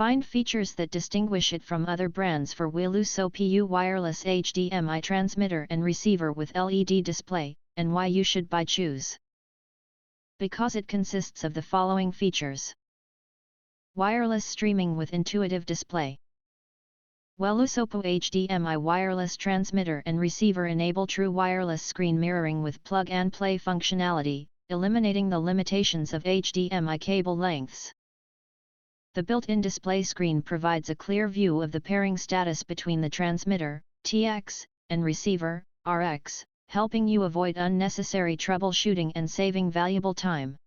Find features that distinguish it from other brands for WELUSOPU wireless HDMI transmitter and receiver with LED display, and why you should choose. Because it consists of the following features. Wireless streaming with intuitive display. WELUSOPU HDMI wireless transmitter and receiver enable true wireless screen mirroring with plug-and-play functionality, eliminating the limitations of HDMI cable lengths. The built-in display screen provides a clear view of the pairing status between the transmitter, TX, and receiver, RX, helping you avoid unnecessary troubleshooting and saving valuable time.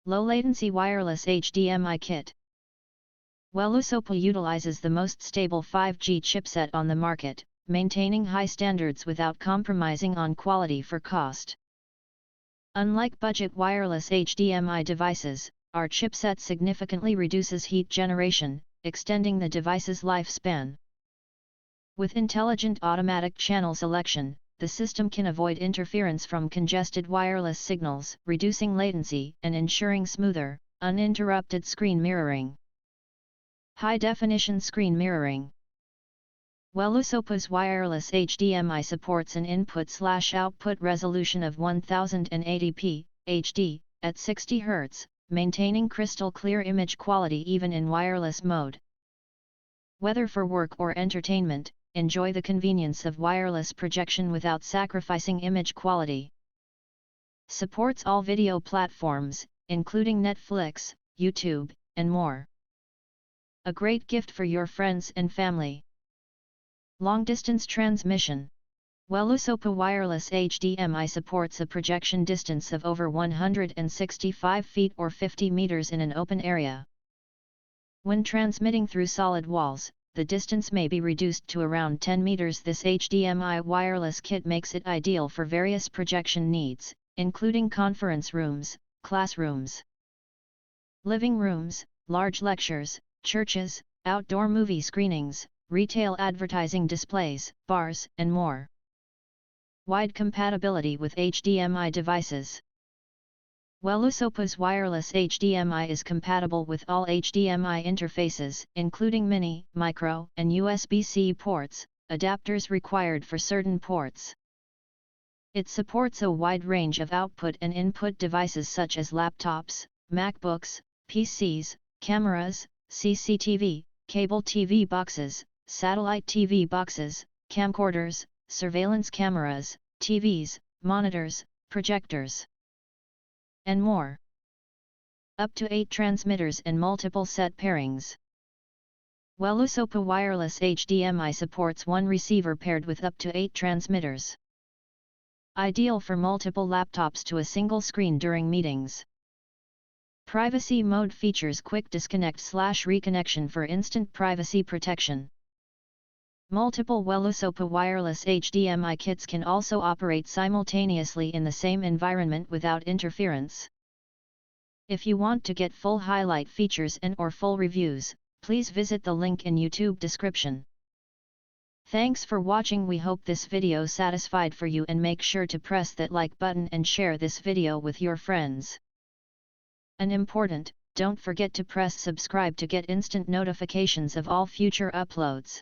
Low latency wireless HDMI kit. WELUSOPU utilizes the most stable 5G chipset on the market, maintaining high standards without compromising on quality for cost. Unlike budget wireless HDMI devices, our chipset significantly reduces heat generation, extending the device's lifespan. With intelligent automatic channel selection, the system can avoid interference from congested wireless signals, reducing latency and ensuring smoother, uninterrupted screen mirroring. High-definition screen mirroring. WELUSOPU's wireless HDMI supports an input/output resolution of 1080p HD at 60 Hz, maintaining crystal clear image quality even in wireless mode. Whether for work or entertainment, enjoy the convenience of wireless projection without sacrificing image quality. Supports all video platforms, including Netflix, YouTube, and more. A great gift for your friends and family. Long-distance transmission. WELUSOPU wireless HDMI supports a projection distance of over 165 feet or 50 meters in an open area. When transmitting through solid walls, the distance may be reduced to around 10 meters. This HDMI wireless kit makes it ideal for various projection needs, including conference rooms, classrooms, living rooms, large lectures, churches, outdoor movie screenings, retail advertising displays, bars, and more. Wide compatibility with HDMI devices. WELUSOPU's wireless HDMI is compatible with all HDMI interfaces, including mini, micro, and USB-C ports, adapters required for certain ports. It supports a wide range of output and input devices such as laptops, MacBooks, PCs, cameras, CCTV, cable TV boxes, satellite TV boxes, camcorders, surveillance cameras, TVs, monitors, projectors, and more. Up to 8 transmitters and multiple set pairings. WELUSOPU wireless HDMI supports one receiver paired with up to 8 transmitters. Ideal for multiple laptops to a single screen during meetings. Privacy mode features quick disconnect/reconnection for instant privacy protection. Multiple WELUSOPU wireless HDMI kits can also operate simultaneously in the same environment without interference. If you want to get full highlight features and/or full reviews, please visit the link in YouTube description. Thanks for watching. We hope this video satisfied for you, and make sure to press that like button and share this video with your friends. And important, don't forget to press subscribe to get instant notifications of all future uploads.